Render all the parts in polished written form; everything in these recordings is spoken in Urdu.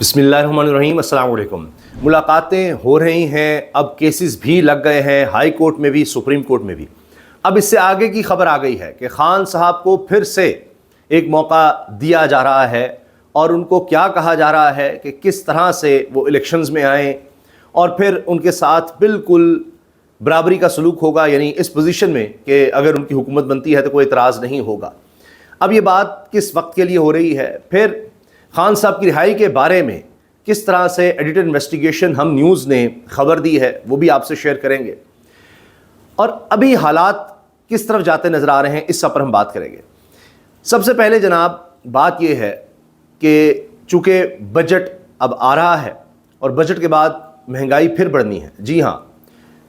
بسم اللہ الرحمن الرحیم۔ السلام علیکم۔ ملاقاتیں ہو رہی ہیں، اب کیسز بھی لگ گئے ہیں، ہائی کورٹ میں بھی، سپریم کورٹ میں بھی۔ اب اس سے آگے کی خبر آ گئی ہے کہ خان صاحب کو پھر سے ایک موقع دیا جا رہا ہے اور ان کو کیا کہا جا رہا ہے کہ کس طرح سے وہ الیکشنز میں آئیں اور پھر ان کے ساتھ بالکل برابری کا سلوک ہوگا، یعنی اس پوزیشن میں کہ اگر ان کی حکومت بنتی ہے تو کوئی اعتراض نہیں ہوگا۔ اب یہ بات کس وقت کے لیے ہو رہی ہے؟ پھر خان صاحب کی رہائی کے بارے میں کس طرح سے ایڈیٹڈ انویسٹیگیشن ہم نیوز نے خبر دی ہے وہ بھی آپ سے شیئر کریں گے، اور ابھی حالات کس طرف جاتے نظر آ رہے ہیں اس پر ہم بات کریں گے۔ سب سے پہلے جناب بات یہ ہے کہ چونکہ بجٹ اب آ رہا ہے اور بجٹ کے بعد مہنگائی پھر بڑھنی ہے۔ جی ہاں،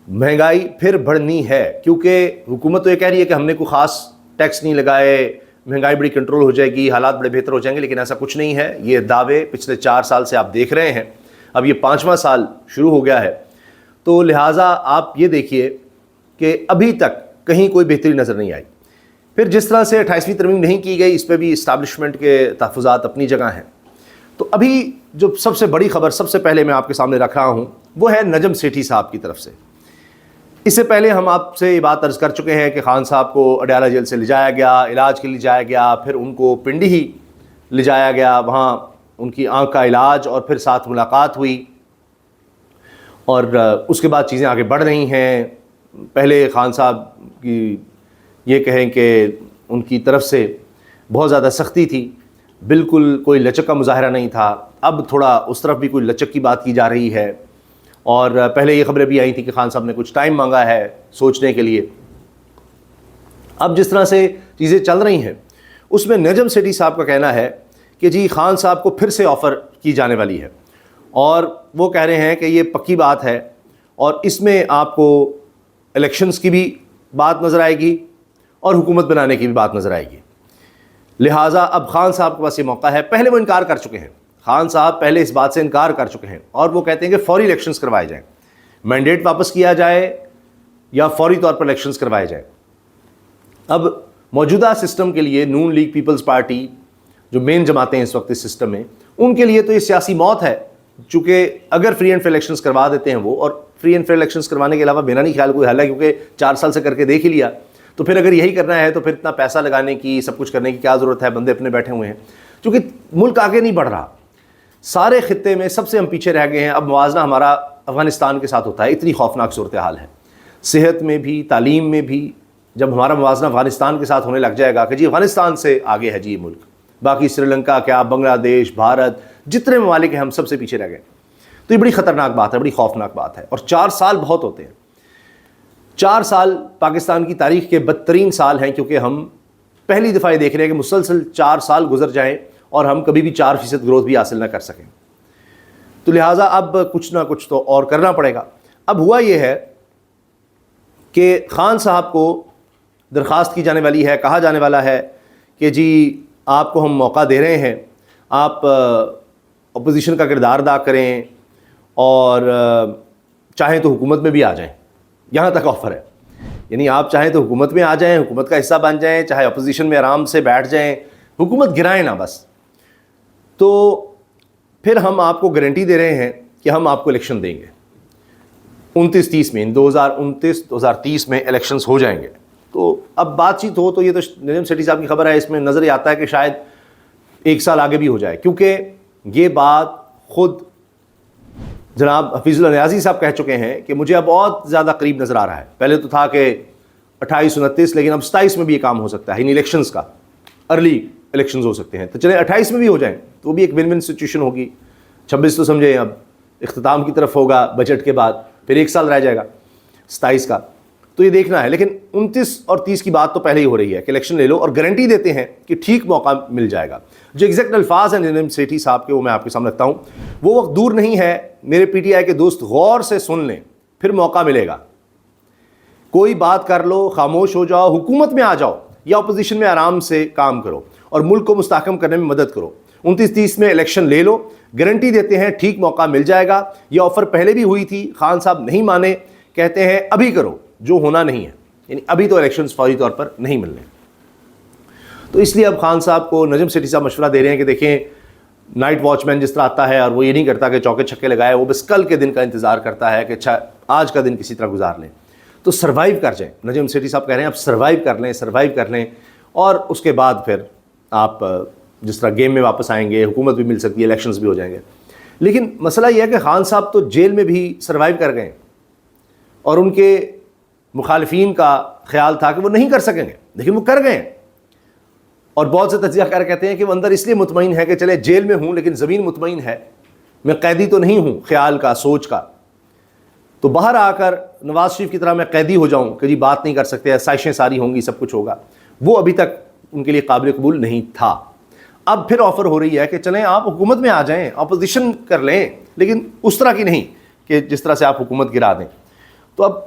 مہنگائی پھر بڑھنی ہے، کیونکہ حکومت تو یہ کہہ رہی ہے کہ ہم نے کوئی خاص ٹیکس نہیں لگائے، مہنگائی بڑی کنٹرول ہو جائے گی، حالات بڑے بہتر ہو جائیں گے، لیکن ایسا کچھ نہیں ہے۔ یہ دعوے پچھلے 4 سال سے آپ دیکھ رہے ہیں، اب یہ 5واں سال شروع ہو گیا ہے، تو لہٰذا آپ یہ دیکھیے کہ ابھی تک کہیں کوئی بہتری نظر نہیں آئی۔ پھر جس طرح سے 28ویں ترمیم نہیں کی گئی، اس پہ بھی اسٹیبلشمنٹ کے تحفظات اپنی جگہ ہیں۔ تو ابھی جو سب سے بڑی خبر سب سے پہلے میں آپ کے سامنے رکھ رہا ہوں وہ ہے نجم سیٹھی صاحب کی طرف سے۔ اس سے پہلے ہم آپ سے یہ بات عرض کر چکے ہیں کہ خان صاحب کو اڈیالہ جیل سے لے جایا گیا، علاج کے لیے جایا گیا، پھر ان کو پنڈی ہی لے جایا گیا، وہاں ان کی آنکھ کا علاج اور پھر ساتھ ملاقات ہوئی، اور اس کے بعد چیزیں آگے بڑھ رہی ہیں۔ پہلے خان صاحب کی یہ کہیں کہ ان کی طرف سے بہت زیادہ سختی تھی، بالکل کوئی لچک کا مظاہرہ نہیں تھا، اب تھوڑا اس طرف بھی کوئی لچک کی بات کی جا رہی ہے، اور پہلے یہ خبریں بھی آئی تھیں کہ خان صاحب نے کچھ ٹائم مانگا ہے سوچنے کے لیے۔ اب جس طرح سے چیزیں چل رہی ہیں اس میں نجم سیٹھی صاحب کا کہنا ہے کہ جی خان صاحب کو پھر سے آفر کی جانے والی ہے، اور وہ کہہ رہے ہیں کہ یہ پکی بات ہے، اور اس میں آپ کو الیکشنز کی بھی بات نظر آئے گی اور حکومت بنانے کی بھی بات نظر آئے گی۔ لہٰذا اب خان صاحب کے پاس یہ موقع ہے۔ پہلے وہ انکار کر چکے ہیں، خان صاحب پہلے اس بات سے انکار کر چکے ہیں، اور وہ کہتے ہیں کہ فوری الیکشنز کروائے جائیں، مینڈیٹ واپس کیا جائے یا فوری طور پر الیکشنز کروائے جائیں۔ اب موجودہ سسٹم کے لیے نون لیگ پیپلز پارٹی جو مین جماعتیں ہیں اس وقت اس سسٹم میں، ان کے لیے تو یہ سیاسی موت ہے، چونکہ اگر فری اینڈ فیئر الیکشنز کروا دیتے ہیں وہ، اور فری اینڈ فیئر الیکشنز کروانے کے علاوہ میرا نہیں خیال کوئی حل ہے، کیونکہ 4 سال سے کر کے دیکھ ہی لیا، تو پھر اگر یہی کرنا ہے تو پھر اتنا پیسہ لگانے کی، سب کچھ کرنے کی کیا ضرورت ہے؟ بندے اپنے بیٹھے ہوئے ہیں، چونکہ ملک آگے نہیں بڑھ رہا، سارے خطے میں سب سے ہم پیچھے رہ گئے ہیں۔ اب موازنہ ہمارا افغانستان کے ساتھ ہوتا ہے، اتنی خوفناک صورتحال ہے، صحت میں بھی، تعلیم میں بھی۔ جب ہمارا موازنہ افغانستان کے ساتھ ہونے لگ جائے گا کہ جی افغانستان سے آگے ہے جی یہ ملک، باقی سری لنکا کیا، بنگلہ دیش، بھارت، جتنے ممالک ہیں ہم سب سے پیچھے رہ گئے، تو یہ بڑی خطرناک بات ہے، بڑی خوفناک بات ہے۔ اور 4 سال بہت ہوتے ہیں، 4 سال پاکستان کی تاریخ کے بدترین سال ہیں، کیونکہ ہم پہلی دفعہ یہ دیکھ رہے ہیں کہ مسلسل 4 سال گزر جائیں اور ہم کبھی بھی 4% گروتھ بھی حاصل نہ کر سکیں، تو لہٰذا اب کچھ نہ کچھ تو اور کرنا پڑے گا۔ اب ہوا یہ ہے کہ خان صاحب کو درخواست کی جانے والی ہے، کہا جانے والا ہے کہ جی آپ کو ہم موقع دے رہے ہیں، آپ اپوزیشن کا کردار ادا کریں اور چاہیں تو حکومت میں بھی آ جائیں، یہاں تک آفر ہے، یعنی آپ چاہیں تو حکومت میں آ جائیں، حکومت کا حصہ بن جائیں، چاہے اپوزیشن میں آرام سے بیٹھ جائیں، حکومت گرائیں نہ بس، تو پھر ہم آپ کو گارنٹی دے رہے ہیں کہ ہم آپ کو الیکشن دیں گے 29-30 میں، 2029-2030 میں الیکشنز ہو جائیں گے۔ تو اب بات چیت ہو تو یہ تو نجم سیٹھی صاحب کی خبر ہے، اس میں نظر یہ آتا ہے کہ شاید 1 سال آگے بھی ہو جائے، کیونکہ یہ بات خود جناب حفیظ اللہ نیازی صاحب کہہ چکے ہیں کہ مجھے اب بہت زیادہ قریب نظر آ رہا ہے۔ پہلے تو تھا کہ 28-29، لیکن اب 27 میں بھی یہ کام ہو سکتا ہے، ان الیکشنز کا ارلی الیکشنز ہو سکتے ہیں، تو چلے 28 میں بھی ہو جائیں تو وہ بھی ایک ون ون سچویشن ہوگی۔ 26 تو سمجھیں اب اختتام کی طرف ہوگا بجٹ کے بعد، پھر 1 سال رہ جائے گا 27 کا، تو یہ دیکھنا ہے۔ لیکن 29 اور 30 کی بات تو پہلے ہی ہو رہی ہے کہ الیکشن لے لو، اور گارنٹی دیتے ہیں کہ ٹھیک موقع مل جائے گا۔ جو ایگزیکٹ الفاظ ہیں نجم سیٹھی صاحب کے وہ میں آپ کے سامنے رکھتا ہوں۔ وہ وقت دور نہیں ہے میرے PTI کے دوست، غور سے سن لیں، پھر موقع ملے گا، کوئی بات کر لو، خاموش ہو جاؤ، حکومت میں آ جاؤ یا اپوزیشن میں آرام سے کام کرو اور ملک کو مستحکم کرنے میں مدد کرو۔ 29-30 میں الیکشن لے لو، گارنٹی دیتے ہیں ٹھیک موقع مل جائے گا۔ یہ آفر پہلے بھی ہوئی تھی، خان صاحب نہیں مانے، کہتے ہیں ابھی کرو جو ہونا نہیں ہے، یعنی ابھی تو الیکشنز فوری طور پر نہیں ملنے۔ تو اس لیے اب خان صاحب کو نجم سیٹھی صاحب مشورہ دے رہے ہیں کہ دیکھیں نائٹ واچ مین جس طرح آتا ہے اور وہ یہ نہیں کرتا کہ چوکے چھکے لگائے, وہ بس کل کے دن کا انتظار کرتا ہے کہ اچھا آج کا دن کسی طرح گزار لیں. تو سروائیو کر جائیں. نجم سیٹھی صاحب کہہ رہے ہیں آپ سروائیو کر لیں اور اس کے بعد پھر آپ جس طرح گیم میں واپس آئیں گے, حکومت بھی مل سکتی ہے, الیکشنز بھی ہو جائیں گے. لیکن مسئلہ یہ ہے کہ خان صاحب تو جیل میں بھی سروائیو کر گئے اور ان کے مخالفین کا خیال تھا کہ وہ نہیں کر سکیں گے, لیکن وہ کر گئے. اور بہت سے تجزیہ کار کہتے ہیں کہ وہ اندر اس لیے مطمئن ہے کہ چلے جیل میں ہوں لیکن زمین مطمئن ہے, میں قیدی تو نہیں ہوں خیال کا, سوچ کا. تو باہر آ کر نواز شریف کی طرح میں قیدی ہو جاؤں کہ جی بات نہیں کر سکتے, سائشیں ساری ہوں گی, سب کچھ ہوگا, وہ ابھی تک ان کے لیے قابل قبول نہیں تھا. اب پھر آفر ہو رہی ہے کہ چلیں آپ حکومت میں آ جائیں, اپوزیشن کر لیں, لیکن اس طرح کی نہیں کہ جس طرح سے آپ حکومت گرا دیں. تو اب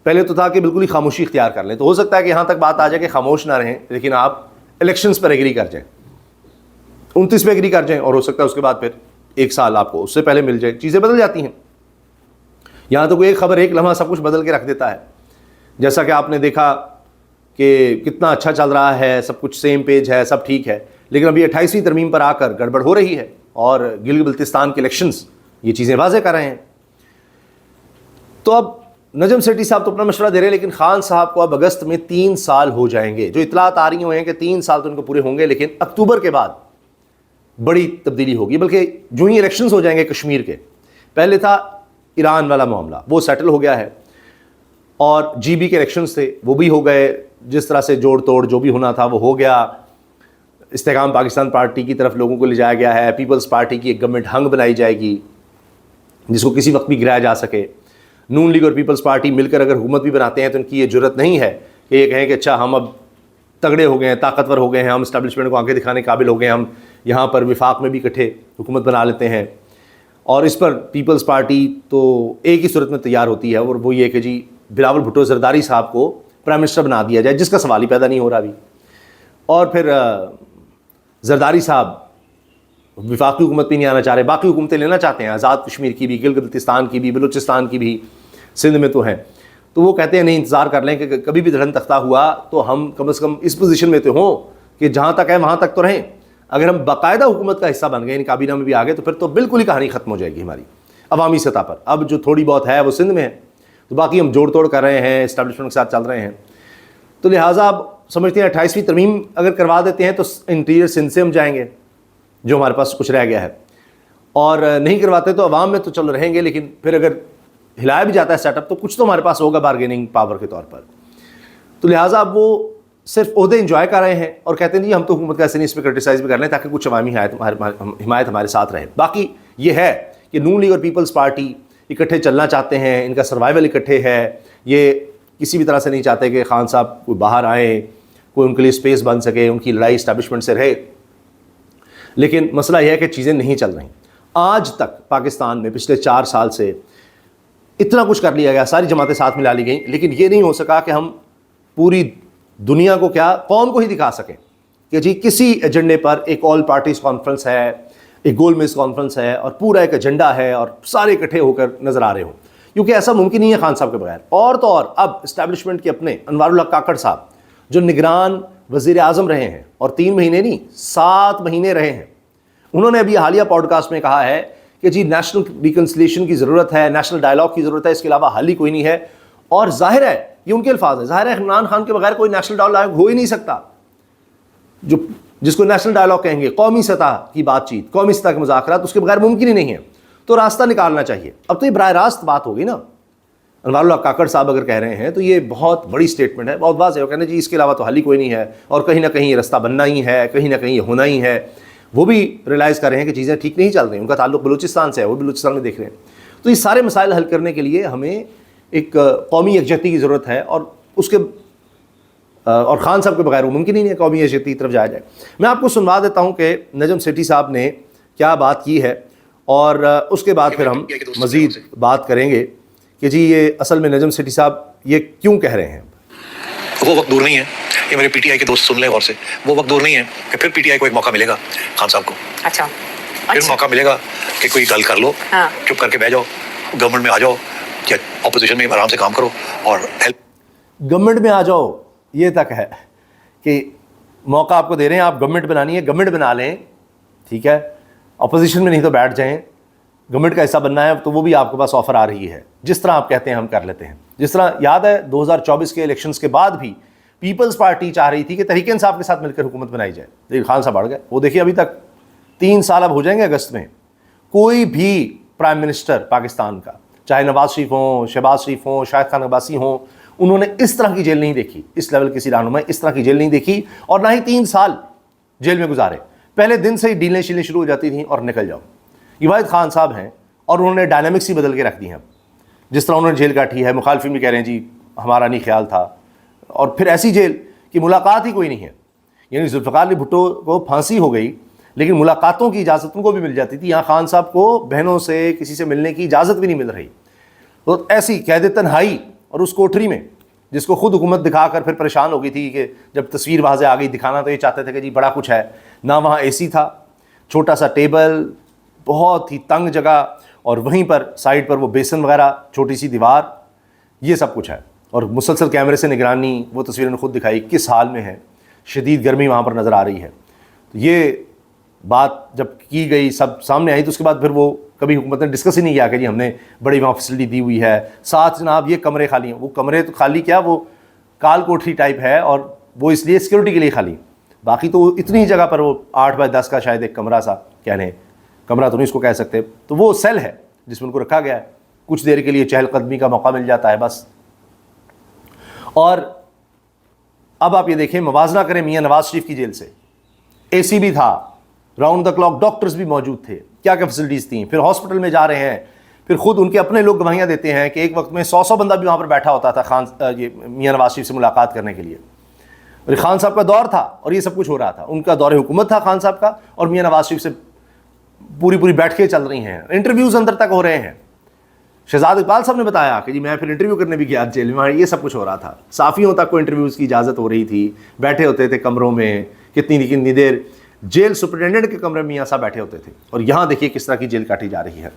پہلے تو تھا کہ بالکل ہی خاموشی اختیار کر لیں, تو ہو سکتا ہے کہ یہاں تک بات آ جائے کہ خاموش نہ رہیں لیکن آپ الیکشنز پر ایگری کر جائیں, 29 پہ ایگری کر جائیں, اور ہو سکتا ہے اس کے بعد پھر 1 سال آپ کو اس سے پہلے مل جائے. چیزیں بدل جاتی ہیں. یہاں تو کوئی ایک خبر ایک لمحہ سب کچھ بدل کے رکھ دیتا ہے. جیسا کہ آپ نے دیکھا کہ کتنا اچھا چل رہا ہے, سب کچھ سیم پیج ہے, سب ٹھیک ہے, لیکن ابھی 28ویں ترمیم پر آ کر گڑبڑ ہو رہی ہے اور گلگت بلتستان کے الیکشنز یہ چیزیں واضح کر رہے ہیں. تو اب نجم سیٹھی صاحب تو اپنا مشورہ دے رہے ہیں, لیکن خان صاحب کو اب اگست میں 3 سال ہو جائیں گے. جو اطلاعات آ رہی ہیں کہ 3 سال تو ان کو پورے ہوں گے, لیکن اکتوبر کے بعد بڑی تبدیلی ہوگی. بلکہ جو ہی الیکشنز ہو جائیں گے کشمیر کے, پہلے تھا ایران والا معاملہ, وہ سیٹل ہو گیا ہے, اور جی بی کے الیکشنز تھے وہ بھی ہو گئے, جس طرح سے جوڑ توڑ جو بھی ہونا تھا وہ ہو گیا. استحکام پاکستان پارٹی کی طرف لوگوں کو لے جایا گیا ہے, پیپلز پارٹی کی ایک گورنمنٹ ہنگ بنائی جائے گی جس کو کسی وقت بھی گرایا جا سکے. نون لیگ اور پیپلز پارٹی مل کر اگر حکومت بھی بناتے ہیں تو ان کی یہ جرت نہیں ہے کہ یہ کہیں کہ اچھا ہم اب تگڑے ہو گئے ہیں, طاقتور ہو گئے ہیں, ہم اسٹیبلشمنٹ کو آنکھیں دکھانے قابل ہو گئے ہیں, ہم یہاں پر وفاق میں بھی اکٹھے حکومت بنا لیتے ہیں. اور اس پر پیپلز پارٹی تو ایک ہی صورت میں تیار ہوتی ہے, اور وہ یہ کہ جی بلاول بھٹو زرداری صاحب کو پرائم منسٹر بنا دیا جائے, جس کا سوال ہی پیدا نہیں ہو رہا ابھی. اور پھر زرداری صاحب وفاقی حکومت پہ نہیں آنا چاہ رہے, باقی حکومتیں لینا چاہتے ہیں, آزاد کشمیر کی بھی, گلگت بلتستان کی بھی, بلوچستان کی بھی, سندھ میں تو ہیں. تو وہ کہتے ہیں نہیں, انتظار کر لیں کہ کبھی بھی دھڑن تختہ ہوا تو ہم کم از کم اس پوزیشن میں تو ہوں کہ جہاں تک ہے وہاں تک تو رہیں. اگر ہم باقاعدہ حکومت کا حصہ بن گئے, ان کابینہ میں بھی آ گئے, تو پھر تو بالکل ہی کہانی ختم ہو جائے گی ہماری عوامی سطح پر. اب جو تھوڑی بہت ہے وہ سندھ میں ہے, تو باقی ہم جوڑ توڑ کر رہے ہیں, اسٹیبلشمنٹ کے ساتھ چل رہے ہیں. تو لہٰذا آپ سمجھتے ہیں 28ویں ترمیم اگر کروا دیتے ہیں تو انٹیریئر سندھ سے ہم جائیں گے جو ہمارے پاس کچھ رہ گیا ہے, اور نہیں کرواتے تو عوام میں تو چل رہیں گے, لیکن پھر اگر ہلایا بھی جاتا ہے سیٹ اپ تو کچھ تو ہمارے پاس ہوگا بارگیننگ پاور کے طور پر. تو لہٰذا اب وہ صرف عہدے انجوائے کر رہے ہیں اور کہتے ہیں جی ہم تو حکومت کا ایسے نہیں, اس پہ کرٹیسائز بھی کر لیں تاکہ کچھ عوامی حمایت ہمارے ساتھ رہے. باقی یہ ہے کہ نون لیگ اور پیپلز پارٹی اکٹھے چلنا چاہتے ہیں, ان کا سروائیول اکٹھے ہے, یہ کسی بھی طرح سے نہیں چاہتے کہ خان صاحب کوئی باہر آئیں, کوئی ان کے لیے اسپیس بن سکے, ان کی لڑائی اسٹیبلشمنٹ سے رہے. لیکن مسئلہ یہ ہے کہ چیزیں نہیں چل رہی. آج تک پاکستان میں پچھلے 4 سال سے اتنا کچھ کر لیا گیا, ساری جماعتیں ساتھ ملا لی گئیں, لیکن یہ نہیں ہو سکا کہ ہم پوری دنیا کو کیا قوم کو ہی دکھا سکیں کہ جی کسی ایجنڈے پر ایک آل پارٹیز کانفرنس ہے, ایک گول میز کانفرنس ہے, اور پورا ایک ایجنڈا ہے اور سارے اکٹھے ہو کر نظر آ رہے ہوں, کیونکہ ایسا ممکن نہیں ہے خان صاحب کے بغیر. اور تو اور اب اسٹیبلشمنٹ کے اپنے انوار اللہ کاکڑ صاحب جو نگران وزیر اعظم رہے ہیں, اور 3 مہینے نہیں 7 مہینے رہے ہیں, انہوں نے ابھی حالیہ پوڈ کاسٹ میں کہا ہے کہ جی نیشنل ریکنسلیشن کی ضرورت ہے, نیشنل ڈائلاگ کی ضرورت ہے, اس کے علاوہ حل ہی کوئی نہیں ہے. اور ظاہر ہے, یہ ان کے الفاظ ہیں, ظاہر ہے عمران خان کے بغیر کوئی نیشنل ڈائلاگ ہو ہی نہیں سکتا. جس کو نیشنل ڈائلاگ کہیں گے, قومی سطح کی بات چیت, قومی سطح کے مذاکرات, اس کے بغیر ممکن ہی نہیں ہے. تو راستہ نکالنا چاہیے. اب تو یہ براہ راست بات ہوگی نا, انوار اللہ کاکڑ صاحب اگر کہہ رہے ہیں تو یہ بہت بڑی اسٹیٹمنٹ ہے, بہت واضح ہے. وہ کہنے جی اس کے علاوہ تو حل ہی کوئی نہیں ہے, اور کہیں نہ کہیں یہ رستہ بننا ہی ہے, کہیں نہ کہیں یہ ہونا ہی ہے. وہ بھی ریلائز کر رہے ہیں کہ چیزیں ٹھیک نہیں چل رہی. ان کا تعلق بلوچستان سے ہے, وہ بلوچستان میں دیکھ رہے ہیں. تو یہ سارے مسائل حل کرنے کے لیے ہمیں ایک قومی یکجہتی کی ضرورت ہے, اور خان صاحب کے بغیر وہ ممکن ہی نہیں ہے قومی یکجہتی کی طرف جایا جائے. میں آپ کو سنوا دیتا ہوں کہ نجم سیٹھی صاحب نے کیا بات کی ہے, اور اس کے بعد پھر ہم مزید بات کریں گے کہ جی یہ اصل میں نجم سیٹھی صاحب یہ کیوں کہہ رہے ہیں. وہ وقت دور نہیں ہے, یہ میرے پی ٹی آئی کے دوست سن لیں غور سے, وہ وقت دور نہیں ہے کہ پھر پی ٹی آئی کو ایک موقع ملے گا, خان صاحب کو پھر موقع ملے گا کہ کوئی گل کر لو, چپ کر کے بیٹھ جاؤ, گورنمنٹ میں آ جاؤ, یا اپوزیشن میں آرام سے کام کرو اور گورنمنٹ میں آ جاؤ. یہ تک ہے کہ موقع آپ کو دے رہے ہیں, آپ گورنمنٹ بنانی ہے, گورنمنٹ بنا لیں, ٹھیک ہے, اپوزیشن میں نہیں تو بیٹھ جائیں, گورنمنٹ کا حصہ بننا ہے تو وہ بھی آپ کے پاس آفر آ رہی ہے, جس طرح آپ کہتے ہیں ہم کر لیتے ہیں. جس طرح یاد ہے 2024 کے الیکشنز کے بعد بھی پیپلز پارٹی چاہ رہی تھی کہ تحریک انصاف کے ساتھ مل کر حکومت بنائی جائے, لیکن خان صاحب بڑھ گئے. وہ دیکھیے ابھی تک 3 سال اب ہو جائیں گے اگست میں, کوئی بھی پرائم منسٹر پاکستان کا, چاہے نواز شریف ہوں, شہباز شریف ہوں, شاہد خان عباسی ہوں, انہوں نے اس طرح کی جیل نہیں دیکھی, اس لیول کسی رہنما اس طرح کی جیل نہیں دیکھی, اور نہ ہی 3 سال جیل میں گزارے. پہلے دن سے ہی ڈیلیں شیلیں شروع ہو جاتی تھیں اور نکل جاؤ. یہ واحد خان صاحب ہیں اور انہوں نے ڈائنامکس ہی بدل کے رکھ دی ہیں. جس طرح انہوں نے جیل کاٹی ہے, مخالفین بھی کہہ رہے ہیں جی ہمارا نہیں خیال تھا, اور پھر ایسی جیل کہ ملاقات ہی کوئی نہیں ہے. یعنی ذوالفقار علی بھٹو کو پھانسی ہو گئی لیکن ملاقاتوں کی اجازت ان کو بھی مل جاتی تھی. یہاں خان صاحب کو بہنوں سے کسی سے ملنے کی اجازت بھی نہیں مل رہی. تو ایسی قید تنہائی, اور اس کوٹری میں جس کو خود حکومت دکھا کر پھر پریشان ہو گئی تھی کہ جب تصویر واضح آ گئی, دکھانا تو یہ چاہتے تھے کہ جی بڑا کچھ ہے, نہ وہاں اے سی تھا, چھوٹا سا ٹیبل, بہت ہی تنگ جگہ, اور وہیں پر سائڈ پر وہ بیسن وغیرہ, چھوٹی سی دیوار, یہ سب کچھ ہے. اور مسلسل کیمرے سے نگرانی, وہ تصویریں خود دکھائی کس حال میں ہے, شدید گرمی وہاں پر نظر آ رہی ہے. تو یہ بات جب کی گئی, سب سامنے آئی, تو اس کے بعد پھر وہ کبھی حکومت نے ڈسکس ہی نہیں کیا کہ جی ہم نے بڑی وہاں فیسلٹی دی ہوئی ہے, ساتھ جناب یہ کمرے خالی ہیں. وہ کمرے تو خالی کیا, وہ کال کوٹری ٹائپ ہے, اور وہ اس لیے سیکورٹی کے لیے خالی. باقی تو اتنی ہی جگہ پر وہ 8x10 کا شاید ایک کمرہ سا, کہہ رہے ہیں کمرہ تو نہیں اس کو کہہ سکتے, تو وہ سیل ہے جس میں ان کو رکھا گیا ہے. کچھ دیر کے لیے چہل قدمی کا موقع مل جاتا ہے بس. اور اب آپ یہ دیکھیں, موازنہ کریں میاں نواز شریف کی جیل سے. اے سی بھی تھا, راؤنڈ دا کلاک ڈاکٹرز بھی موجود تھے, کیا کیا فیسلٹیز تھیں. پھر ہاسپٹل میں جا رہے ہیں, پھر خود ان کے اپنے لوگ گواہیاں دیتے ہیں کہ ایک وقت میں 100 بندہ بھی وہاں پر بیٹھا ہوتا تھا یہ میاں نواز شریف سے ملاقات کرنے کے لیے. اور خان صاحب کا دور تھا اور یہ سب کچھ ہو رہا تھا, ان کا دور حکومت تھا خان صاحب کا, اور میاں نواز شریف سے پوری بیٹھ کے چل رہی ہیں, انٹرویوز اندر تک ہو رہے ہیں. شہزاد اقبال صاحب نے بتایا کہ جی میں پھر انٹرویو کرنے بھی گیا جیل میں, یہ سب کچھ ہو رہا تھا. صحافیوں تک کو انٹرویوز کی اجازت ہو رہی تھی, بیٹھے ہوتے تھے کمروں میں, کتنی دیر جیل سپرنٹینڈنٹ کے کمرے میں میاں صاحب بیٹھے ہوتے تھے. اور یہاں دیکھیے کس طرح کی جیل کاٹی جا رہی ہے.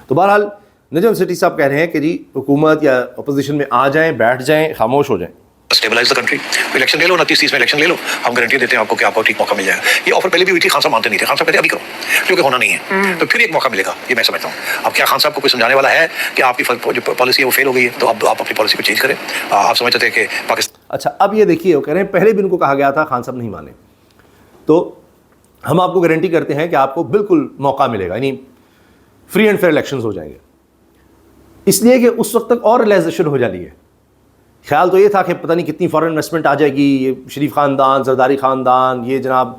تو بہرحال نجم سیٹھی صاحب کہہ رہے ہیں کہ جی حکومت یا اپوزیشن میں آ جائیں, بیٹھ جائیں, خاموش ہو جائیں. اسٹیبلائز دا کنٹری, الیکشن لے لو, 29-30 میں الیکشن لے لو, ہم گارنٹی دیتے ہیں آپ کو کہ آپ کو ٹھیک موقع مل جائے گا. یہ آفر پہلے بھی ہوئی تھی, خان صاحب مانتے نہیں تھے. خان صاحب کہتے ابھی کرو کیونکہ ہونا نہیں ہے, تو پھر ایک موقع ملے گا, یہ میں سمجھتا ہوں. اب کیا خان صاحب کو کوئی سمجھانے والا ہے کہ آپ کی جو پالیسی ہے وہ فیل ہو گئی ہے, تو اب آپ اپنی پالیسی کو چینج کریں. آپ سمجھتے تھے کہ پاکستان. اچھا اب یہ دیکھیے, وہ کہہ رہے ہیں پہلے بھی ان کو کہا گیا تھا, خان صاحب نہیں مانے, تو ہم آپ کو گارنٹی کرتے ہیں کہ آپ کو بالکل موقع ملے گا, یعنی فری اینڈ فیئر الیکشنز ہو جائیں گے. اس لیے کہ اس وقت تک اور ریلائزیشن ہو جانی ہے. خیال تو یہ تھا کہ پتہ نہیں کتنی فارن انویسٹمنٹ آ جائے گی, یہ شریف خاندان, زرداری خاندان, یہ جناب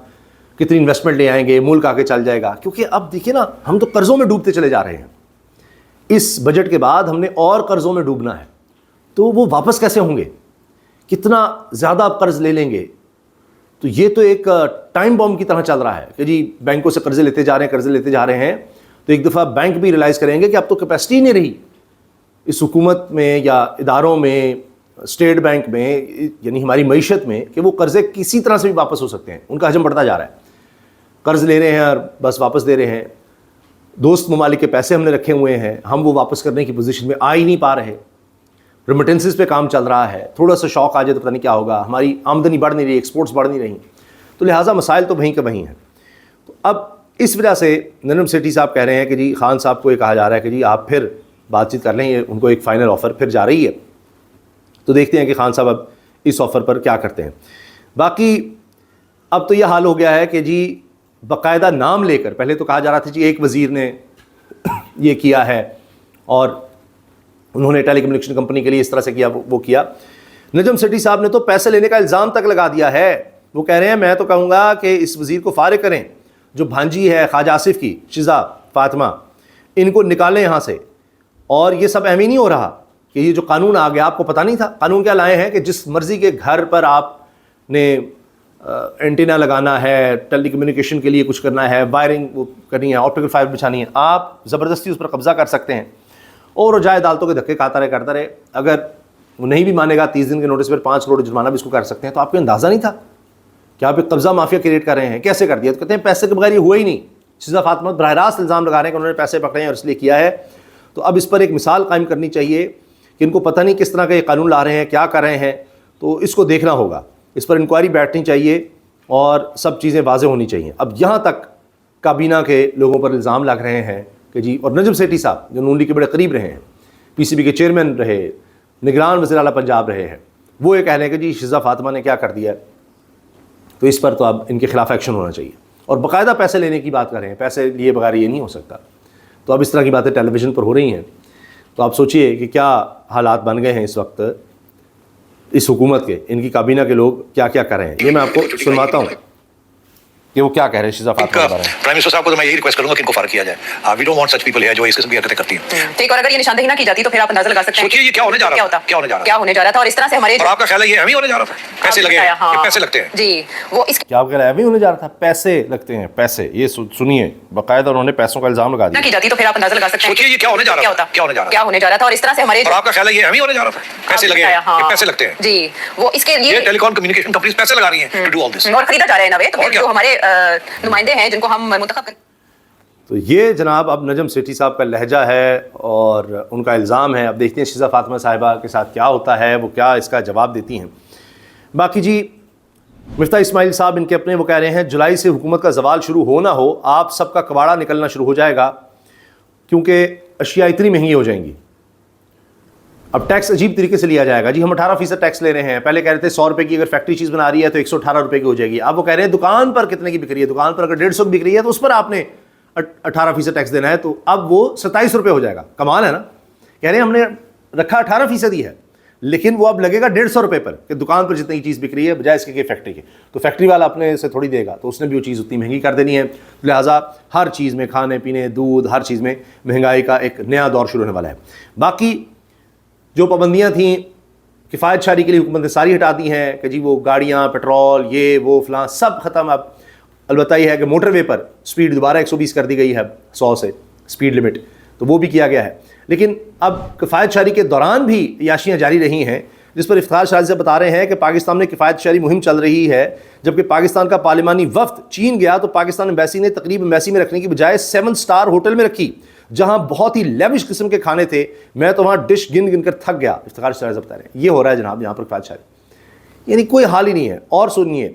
کتنی انویسٹمنٹ لے آئیں گے, ملک آگے چل جائے گا. کیونکہ اب دیکھیے نا, ہم تو قرضوں میں ڈوبتے چلے جا رہے ہیں. اس بجٹ کے بعد ہم نے اور قرضوں میں ڈوبنا ہے, تو وہ واپس کیسے ہوں گے, کتنا زیادہ آپ قرض لے لیں گے. تو یہ تو ایک ٹائم بام کی طرح چل رہا ہے کہ جی بینکوں سے قرضے لیتے جا رہے ہیں, تو ایک دفعہ بینک بھی ریلائز کریں گے کہ اب تو کیپیسٹی نہیں رہی اس حکومت میں یا اداروں میں, اسٹیٹ بینک میں, یعنی ہماری معیشت میں, کہ وہ قرضے کسی طرح سے بھی واپس ہو سکتے ہیں. ان کا حجم بڑھتا جا رہا ہے, قرض لے رہے ہیں اور بس واپس دے رہے ہیں. دوست ممالک کے پیسے ہم نے رکھے ہوئے ہیں, ہم وہ واپس کرنے کی پوزیشن میں آ ہی نہیں پا رہے. ریمیٹنسز پہ کام چل رہا ہے, تھوڑا سا شوق آ جائے تو پتہ نہیں کیا ہوگا, ہماری آمدنی بڑھ نہیں رہی, ایکسپورٹس بڑھ نہیں رہی. تو لہٰذا مسائل تو وہیں کے وہیں ہیں. تو اب اس وجہ سے نجم سیٹھی صاحب کہہ رہے ہیں کہ جی خان صاحب کو یہ کہا جا رہا ہے کہ جی آپ پھر بات چیت کر لیں, یہ ان کو ایک فائنل آفر پھر جا رہی ہے. تو دیکھتے ہیں کہ خان صاحب اب اس آفر پر کیا کرتے ہیں. باقی اب تو یہ حال ہو گیا ہے کہ جی باقاعدہ نام لے کر, پہلے تو کہا جا رہا تھا جی ایک وزیر نے یہ کیا ہے اور انہوں نے ٹیلی کمیونیکیشن کمپنی کے لیے اس طرح سے کیا, وہ کیا. نجم سیٹھی صاحب نے تو پیسے لینے کا الزام تک لگا دیا ہے. وہ کہہ رہے ہیں میں تو کہوں گا کہ اس وزیر کو فارغ کریں, جو بھانجی ہے خواجہ آصف کی, شزا فاطمہ, ان کو نکالیں یہاں سے. اور یہ سب اہم ہی نہیں ہو رہا کہ یہ جو قانون آ گیا, آپ کو پتہ نہیں تھا قانون کیا لائے ہیں کہ جس مرضی کے گھر پر آپ نے اینٹینا لگانا ہے, ٹیلی کمیونیکیشن کے لیے کچھ کرنا ہے, وائرنگ وہ کرنی ہے, آپٹیکل فائبر بچھانی ہے, آپ زبردستی اس پر قبضہ کر سکتے ہیں. اور وہ جائے عدالتوں کے دھکے کھاتا رہے. اگر وہ نہیں بھی مانے گا 30 دن کے نوٹس پر 5 کروڑ جرمانہ بھی اس کو کر سکتے ہیں. تو آپ کو اندازہ نہیں تھا کہ آپ ایک قبضہ مافیا کریٹ کر رہے ہیں. کیسے کر دیا؟ تو کہتے ہیں پیسے کے بغیر یہ ہوا ہی نہیں. شزا فاطمہ براہ راست الزام لگا رہے ہیں کہ انہوں نے پیسے پکڑے ہیں اور اس لیے کیا ہے. تو اب اس پر ایک مثال قائم کرنی چاہیے کہ ان کو پتہ نہیں کس طرح کا یہ قانون لا رہے ہیں, کیا کر رہے ہیں. تو اس کو دیکھنا ہوگا, اس پر انکوائری بیٹھنی چاہیے اور سب چیزیں واضح ہونی چاہیے. اب یہاں تک کابینہ کے لوگوں پر الزام لگ رہے ہیں کہ جی، اور نجم سیٹھی صاحب جو نون لیگ کے بڑے قریب رہے ہیں، پی سی بی کے چیئرمین رہے، نگران وزیر اعلیٰ پنجاب رہے ہیں، وہ یہ کہہ رہے ہیں کہ جی شیزہ فاطمہ نے کیا کر دیا ہے، تو اس پر تو اب ان کے خلاف ایکشن ہونا چاہیے، اور باقاعدہ پیسے لینے کی بات کر رہے ہیں، پیسے لیے بغیر یہ نہیں ہو سکتا۔ تو اب اس طرح کی باتیں ٹیلی ویژن پر ہو رہی ہیں، تو آپ سوچئے کہ کیا حالات بن گئے ہیں اس وقت اس حکومت کے، ان کی کابینہ کے لوگ کیا کیا کر رہے ہیں۔ یہ میں آپ کو سنواتا ہوں کہ وہ کیا کہہ رہے ہیں شیزہ فاطمہ کے بارے میں۔ پرائم منسٹر صاحب کو تو میں یہی ریکویسٹ کروں گا کہ ان کو فارغ کیا جائے۔ We don't want such people here جو اس قسم کی حرکتیں کرتی ہیں۔ ٹھیک، اور اگر یہ نشاندہی نہ کی جاتی تو پھر آپ اندازہ لگا سکتے ہیں سوچیے یہ کیا ہونے جا رہا تھا، کیا ہونے جا رہا کیا ہونے جا رہا تھا، اور اس طرح سے ہمارے، اور آپ کا خیال ہے یہ ہم ہی ہونے جا رہا تھا؟ پیسے لگے ہیں، یہ پیسے لگتے ہیں جی، وہ اس کیا آپ کہہ رہے ہیں ابھی ہونے جا رہا تھا؟ پیسے لگتے ہیں، پیسے، یہ سنیے، باقاعدہ انہوں نے پیسوں کا الزام لگا دیا۔ نہ کی جاتی تو پھر آپ اندازہ لگا سکتے ہیں سوچیے یہ کیا ہونے جا رہا تھا، کیا ہونے جا رہا کیا ہونے جا رہا تھا، اور اس طرح سے ہمارے، اور آپ کا خیال ہے یہ ہم ہی ہونے جا رہا تھا؟ پیسے لگے ہیں، یہ پیسے لگتے ہیں جی، وہ اس کے لیے یہ ٹیلی کام کمیونیکیشن کمپنیز پیسے لگا رہی ہیں ٹو ڈو آل دس، اور خریدا جا رہا ہے نوے، تو جو ہمارے نمائندے ہیں جن کو ہم منتخب کریں۔ تو یہ جناب اب نجم سیٹھی صاحب کا لہجہ ہے اور ان کا الزام ہے۔ اب دیکھتے ہیں شیزہ فاطمہ صاحبہ کے ساتھ کیا ہوتا ہے، وہ کیا اس کا جواب دیتی ہیں۔ باقی جی مفتاح اسماعیل صاحب ان کے اپنے وہ کہہ رہے ہیں جولائی سے حکومت کا زوال شروع ہو نہ ہو، آپ سب کا کباڑا نکلنا شروع ہو جائے گا، کیونکہ اشیاء اتنی مہنگی ہو جائیں گی۔ اب ٹیکس عجیب طریقے سے لیا جائے گا، جی ہم 18% ٹیکس لے رہے ہیں، پہلے کہہ رہے تھے 100 روپے کی اگر فیکٹری چیز بنا رہی ہے تو 118 روپے کی ہو جائے گی، اب وہ کہہ رہے ہیں دکان پر کتنے کی بک رہی ہے، دکان پر اگر 150 کی بک رہی ہے تو اس پر آپ نے 18% ٹیکس دینا ہے، تو اب وہ 27 روپے ہو جائے گا۔ کمال ہے نا، کہہ رہے ہیں ہم نے رکھا 18% ہی ہے، لیکن وہ اب لگے گا 150 روپے پر، کہ دکان پر جتنی چیز بک رہی ہے بجائے اس کے کہ فیکٹری کے، تو فیکٹری والا اپنے سے تھوڑی دے گا، تو اس نے بھی وہ چیز اتنی مہنگی کر دینی ہے، لہٰذا ہر چیز میں، کھانے پینے، دودھ، ہر چیز میں مہنگائی کا ایک نیا دور شروع ہونے والا ہے۔ باقی جو پابندیاں تھیں کفایت شعاری کے لیے حکومت نے ساری ہٹا دی ہیں، کہ جی وہ گاڑیاں، پیٹرول، یہ وہ فلاں سب ختم۔ اب البتہ یہ ہے کہ موٹر وے پر سپیڈ دوبارہ 120 کر دی گئی ہے، 100 سے سپیڈ لمٹ، تو وہ بھی کیا گیا ہے، لیکن اب کفایت شعاری کے دوران بھی عیاشیاں جاری رہی ہیں، جس پر افتخار شاہ سے بتا رہے ہیں کہ پاکستان میں کفایت شعاری مہم چل رہی ہے، جبکہ پاکستان کا پارلیمانی وفد چین گیا تو پاکستان ایمبیسی نے تقریب ایمبیسی میں رکھنے کی بجائے 7 سٹار ہوٹل میں رکھی، جہاں بہت ہی لیوش قسم کے کھانے تھے، میں تو وہاں ڈش گن گن کر تھک گیا۔ افتخار شاہ سے بتا رہے ہیں یہ ہو رہا ہے جناب یہاں پر کفایت شعاری، یعنی کوئی حال ہی نہیں ہے۔ اور سنیے،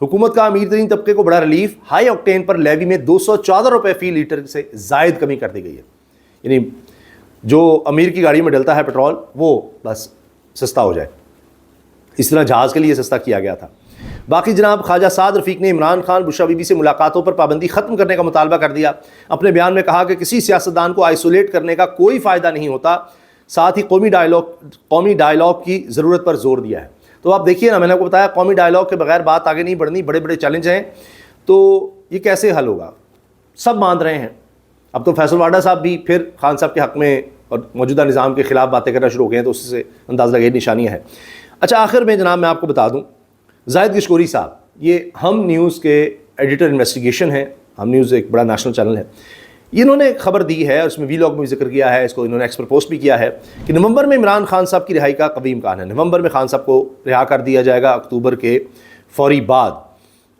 حکومت کا امیر ترین طبقے کو بڑا ریلیف، ہائی آکٹین پر لیوی میں 214 روپے فی لیٹر سے زائد کمی کر دی گئی ہے، یعنی جو امیر کی گاڑی میں ڈلتا ہے پیٹرول وہ بس سستا ہو جائے، اس طرح جہاز کے لیے سستا کیا گیا تھا۔ باقی جناب خواجہ سعد رفیق نے عمران خان بشرا بی بی سے ملاقاتوں پر پابندی ختم کرنے کا مطالبہ کر دیا، اپنے بیان میں کہا کہ کسی سیاستدان کو آئسولیٹ کرنے کا کوئی فائدہ نہیں ہوتا، ساتھ ہی قومی ڈائلاگ کی ضرورت پر زور دیا ہے۔ تو آپ دیکھیے نا، میں نے آپ کو بتایا قومی ڈائلاگ کے بغیر بات آگے نہیں بڑھنی، بڑے بڑے چیلنج ہیں، تو یہ کیسے حل ہوگا؟ سب مان رہے ہیں۔ اب تو فیصل واڈا صاحب بھی پھر خان صاحب کے حق میں اور موجودہ نظام کے خلاف باتیں کرنا شروع ہو گئے ہیں، تو اس سے اندازہ لگے نشانیاں ہیں۔ اچھا، آخر میں جناب میں آپ کو بتا دوں، زاہد گشکوری صاحب یہ ہم نیوز کے ایڈیٹر انویسٹیگیشن ہیں، ہم نیوز ایک بڑا نیشنل چینل ہے، انہوں نے خبر دی ہے، اس میں وی لاگ میں بھی ذکر کیا ہے، اس کو انہوں نے ایکسپر پوسٹ بھی کیا ہے کہ نومبر میں عمران خان صاحب کی رہائی کا قوی امکان ہے، نومبر میں خان صاحب کو رہا کر دیا جائے گا اکتوبر کے فوری بعد،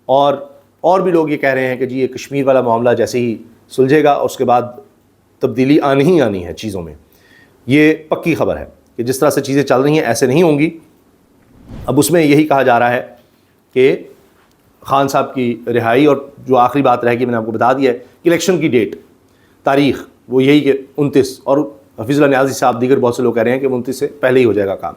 اور بھی لوگ یہ کہہ رہے ہیں کہ جی یہ کشمیر والا معاملہ جیسے ہی سلجھے گا اس کے بعد تبدیلی آنی ہی آنی ہے چیزوں میں، یہ پکی خبر ہے کہ جس طرح سے چیزیں چل رہی ہیں ایسے نہیں ہوں گی۔ اب اس میں یہی کہا جا رہا ہے کہ خان صاحب کی رہائی، اور جو آخری بات رہے گی میں نے آپ کو بتا دیا ہے کہ الیکشن کی ڈیٹ، تاریخ وہ یہی کہ 29، اور حفیظ اللہ نیازی صاحب دیگر بہت سے لوگ کہہ رہے ہیں کہ 29 سے پہلے ہی ہو جائے گا کام۔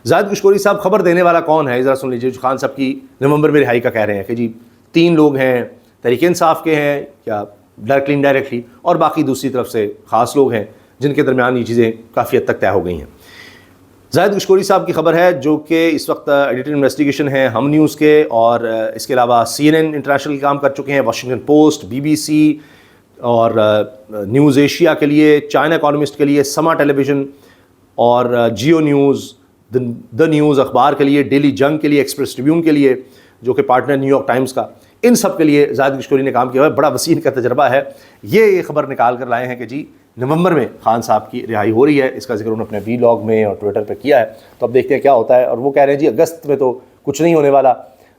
زاہد گشکوری صاحب خبر دینے والا کون ہے ذرا سن لیجیے، جو خان صاحب کی نومبر میں رہائی کا کہہ رہے ہیں کہ جی 3 لوگ ہیں، تحریک انصاف کے ہیں یا ڈائریکٹلی انڈائریکٹلی، اور باقی دوسری طرف سے خاص لوگ ہیں جن کے درمیان یہ چیزیں کافی حد تک طے ہو گئی ہیں۔ زاہد گشکوری صاحب کی خبر ہے جو کہ اس وقت ایڈیٹر انویسٹیگیشن ہے ہم نیوز کے، اور اس کے علاوہ CNN انٹرنیشنل کام کر چکے ہیں، واشنگٹن پوسٹ، BBC اور نیوز ایشیا کے لیے، چائنا اکانومسٹ کے لیے، سما ٹیلی ویژن اور جیو نیوز، دا نیوز اخبار کے لیے، ڈیلی جنگ کے لیے، ایکسپریس ٹریبیون کے لیے جو کہ پارٹنر نیو یارک ٹائمز کا، ان سب کے لیے زاہد گشکوری نے کام کیا ہے، بڑا وسیع کا تجربہ ہے۔ یہ خبر نکال کر لائے ہیں کہ جی نومبر میں خان صاحب کی رہائی ہو رہی ہے، اس کا ذکر انہوں نے اپنے وی لاگ میں اور ٹویٹر پہ کیا ہے، تو اب دیکھتے ہیں کیا ہوتا ہے۔ اور وہ کہہ رہے ہیں جی اگست میں تو کچھ نہیں ہونے والا،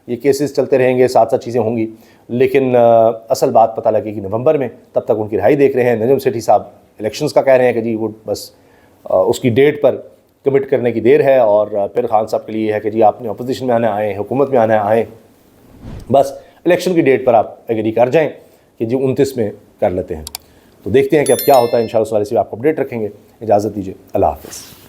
یہ کیسز چلتے رہیں گے، ساتھ ساتھ چیزیں ہوں گی، لیکن اصل بات پتہ لگے گی نومبر میں، تب تک ان کی رہائی دیکھ رہے ہیں۔ نجم سیٹھی صاحب الیکشنز کا کہہ رہے ہیں کہ جی وہ بس اس کی ڈیٹ پر کمٹ کرنے کی دیر ہے، اور پھر خان صاحب کے لیے یہ ہے کہ جی آپ نے اپوزیشن میں آنا ہے، آئیں، حکومت میں آنا ہے، آئیں، بس الیکشن کی ڈیٹ پر آپ ایگری کر جائیں کہ جی 29 میں کر لیتے ہیں. تو دیکھتے ہیں کہ اب کیا ہوتا ہے. انشاءاللہ اس والے سے آپ کو اپڈیٹ رکھیں گے. اجازت دیجیے. اللہ حافظ.